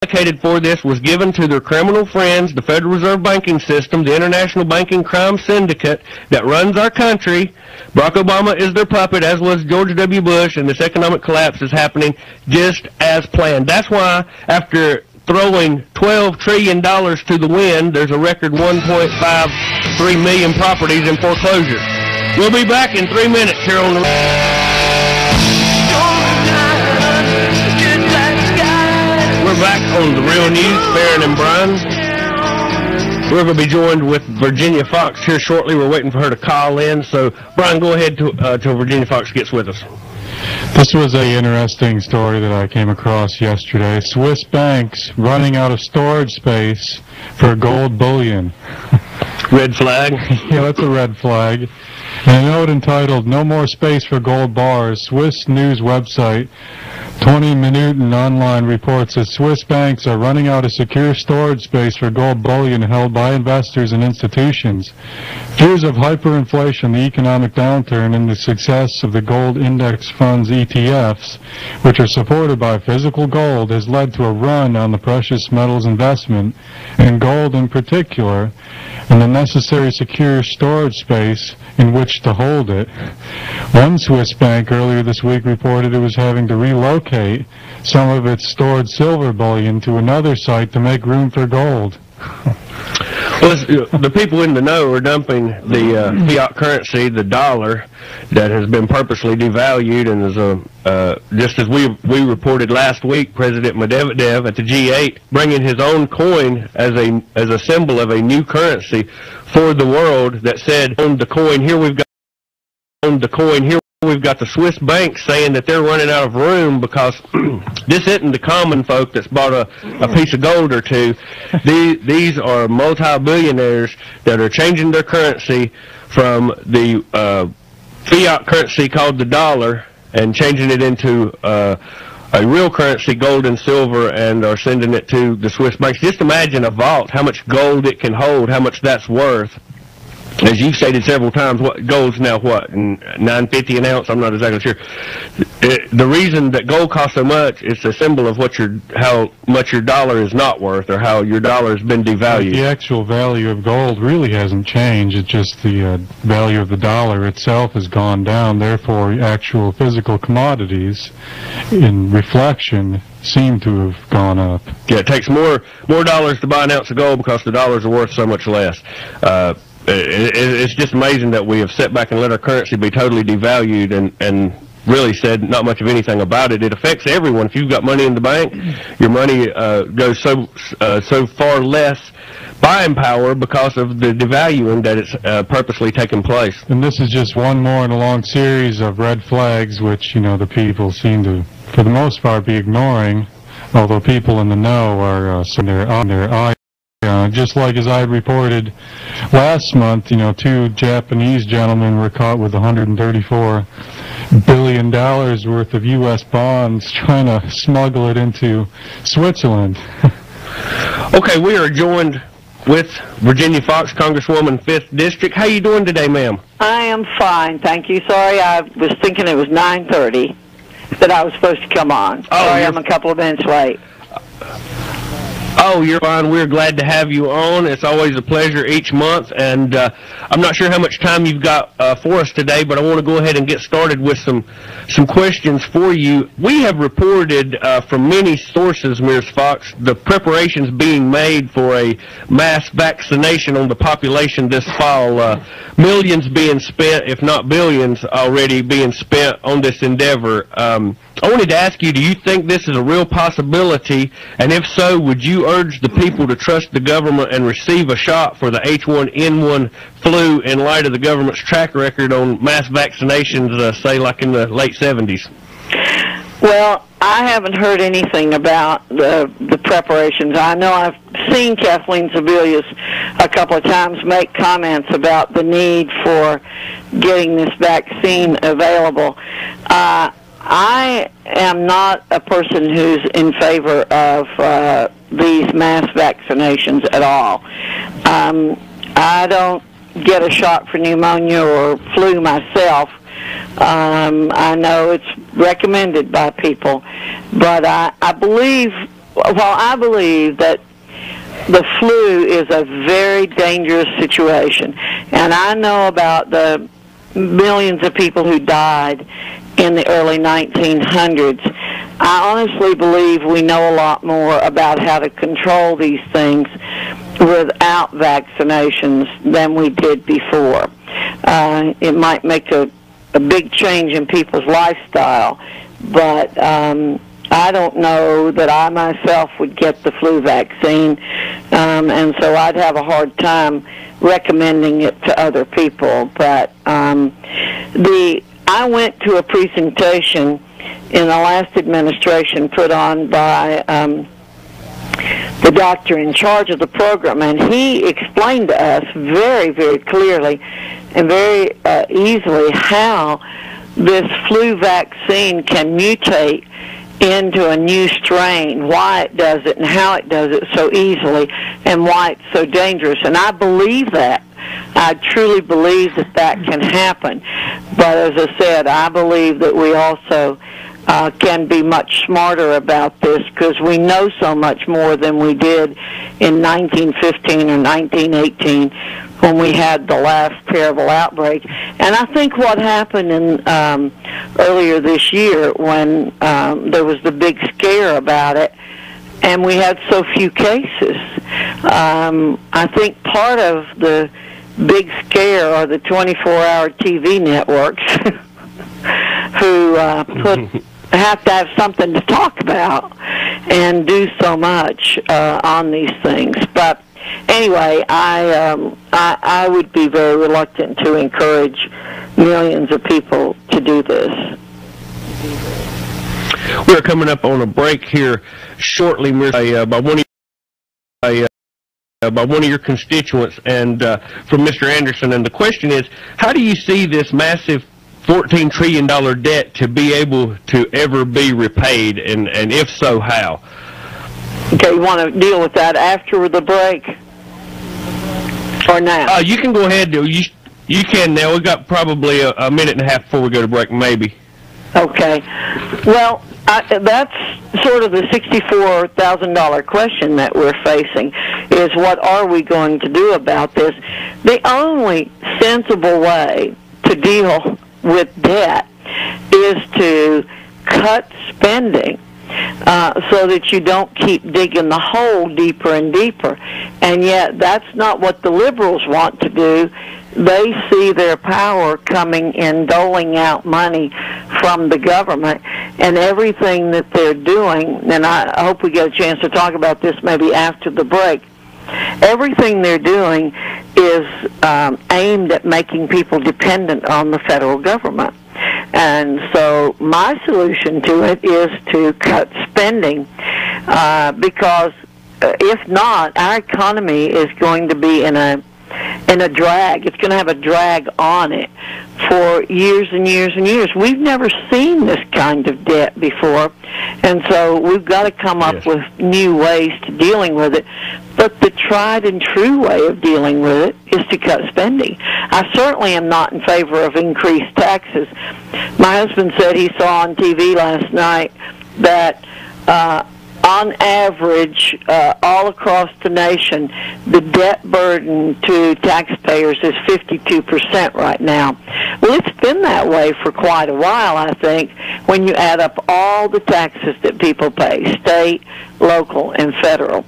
allocated for this was given to their criminal friends, the Federal Reserve Banking System, the international banking crime syndicate that runs our country. Barack Obama is their puppet, as was George W. Bush, and this economic collapse is happening just as planned. That's why, after throwing $12 trillion to the wind, there's a record 1.53 million properties in foreclosure. We'll be back in 3 minutes here on the... We're back on The Real News, Farron and Brian. We're going to be joined with Virginia Foxx here shortly. We're waiting for her to call in. So, Brian, go ahead till Virginia Foxx gets with us. This was an interesting story that I came across yesterday. Swiss banks running out of storage space for gold bullion. Red flag? Yeah, that's a red flag. And a note entitled, "No More Space for Gold Bars," Swiss news website 20 Minuten Online reports that Swiss banks are running out of secure storage space for gold bullion held by investors and institutions. Fears of hyperinflation, the economic downturn, and the success of the gold index funds ETFs, which are supported by physical gold, has led to a run on the precious metals investment, and gold in particular, and the necessary secure storage space in which to hold it. One Swiss bank earlier this week reported it was having to relocate some of its stored silver bullion to another site to make room for gold. Well, the people in the know are dumping the fiat currency, the dollar, that has been purposely devalued, and is just as we reported last week, President Medvedev at the G8 bringing his own coin as a symbol of a new currency for the world that said, on the coin here we've got the Swiss banks saying that they're running out of room because this isn't the common folk that's bought a piece of gold or two. These are multi-billionaires that are changing their currency from the fiat currency called the dollar and changing it into a real currency, gold and silver, and are sending it to the Swiss banks. Just imagine a vault, how much gold it can hold, how much that's worth. As you've stated several times, what gold's now what, $9.50 an ounce? I'm not exactly sure. The reason that gold costs so much is a symbol of how much your dollar is not worth, or how your dollar has been devalued. The actual value of gold really hasn't changed. It's just the value of the dollar itself has gone down. Therefore, actual physical commodities, in reflection, seem to have gone up. Yeah, it takes more dollars to buy an ounce of gold because the dollars are worth so much less. It's just amazing that we have sat back and let our currency be totally devalued and really said not much of anything about it. It affects everyone. If you've got money in the bank, your money goes so far less buying power because of the devaluing that it's purposely taken place. And this is just one more in a long series of red flags which, the people seem to, for the most part, be ignoring, although people in the know are on their eye. Just like as I reported last month, 2 Japanese gentlemen were caught with $134 billion worth of U.S. bonds trying to smuggle it into Switzerland. Okay, we are joined with Virginia Foxx, Congresswoman, 5th District. How you doing today, ma'am? I am fine, thank you. Sorry, I was thinking it was 9:30 that I was supposed to come on. Sorry, I'm a couple of minutes late. Oh, you're fine. We're glad to have you on. It's always a pleasure each month, and I'm not sure how much time you've got for us today, but I want to go ahead and get started with some questions for you. We have reported from many sources, Ms. Foxx, the preparations being made for a mass vaccination on the population this fall. Millions being spent, if not billions, already being spent on this endeavor. I wanted to ask you, do you think this is a real possibility? And if so, would you urge the people to trust the government and receive a shot for the H1N1 flu in light of the government's track record on mass vaccinations, say, like in the late 70s? Well, I haven't heard anything about the preparations. I know I've seen Kathleen Sebelius a couple of times make comments about the need for getting this vaccine available. I am not a person who's in favor of these mass vaccinations at all. I don't get a shot for pneumonia or flu myself. I know it's recommended by people, but I believe I believe that the flu is a very dangerous situation, and I know about the millions of people who died in the early 1900s. I honestly believe we know a lot more about how to control these things without vaccinations than we did before. It might make a big change in people's lifestyle, but I don't know that I myself would get the flu vaccine, and so I'd have a hard time recommending it to other people. But I went to a presentation in the last administration put on by the doctor in charge of the program, and he explained to us very, very clearly and very easily how this flu vaccine can mutate into a new strain, why it does it and how it does it so easily, and why it's so dangerous. And I believe that. I truly believe that that can happen. But as I said, I believe that we also can be much smarter about this, because we know so much more than we did in 1915 or 1918 when we had the last terrible outbreak. And I think what happened in earlier this year when there was the big scare about it and we had so few cases, I think part of the big scare are the 24-hour TV networks who have to have something to talk about and do so much on these things. But anyway, I would be very reluctant to encourage millions of people to do this. We're coming up on a break here shortly, by one of your constituents and from Mr. Anderson. And the question is, how do you see this massive $14 trillion debt to be able to ever be repaid, and if so, how? Okay, you want to deal with that after the break or now? You can go ahead. You can now. We've got probably a minute and a half before we go to break, maybe. Okay. Well, that's sort of the $64,000 question that we're facing, is what are we going to do about this? The only sensible way to deal with debt is to cut spending so that you don't keep digging the hole deeper and deeper. And yet that's not what the liberals want to do. They see their power coming in doling out money from the government, and everything that they're doing, and I hope we get a chance to talk about this maybe after the break, everything they're doing is aimed at making people dependent on the federal government. And so my solution to it is to cut spending, because if not, our economy is going to be in a drag. It's going to have a drag on it for years and years and years. We've never seen this kind of debt before, and so we've got to come up with new ways to dealing with it. But the tried and true way of dealing with it is to cut spending. I certainly am not in favor of increased taxes. My husband said he saw on TV last night that on average, all across the nation, the debt burden to taxpayers is 52% right now. Well, it's been that way for quite a while, I think, when you add up all the taxes that people pay, state, local, and federal.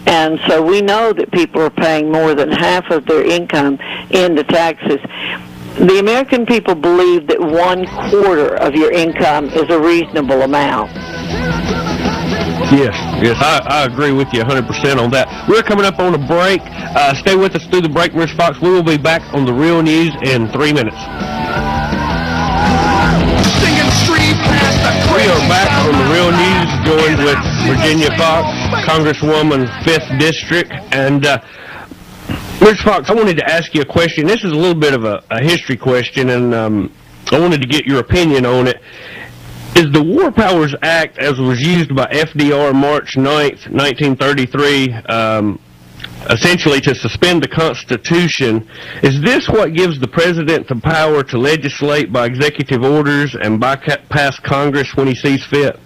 And so we know that people are paying more than half of their income into taxes. The American people believe that 1/4 of your income is a reasonable amount. Yes, I agree with you 100% on that. We're coming up on a break. Stay with us through the break, Ms. Fox. We will be back on The Real News in 3 minutes. We are back on The Real News, joined with Virginia Foxx, Congresswoman, 5th District. And Ms. Fox, I wanted to ask you a question. This is a little bit of a history question, and I wanted to get your opinion on it. Is the War Powers Act, as was used by FDR March 9th, 1933, essentially to suspend the Constitution, is this what gives the President the power to legislate by executive orders and bypass Congress when he sees fit?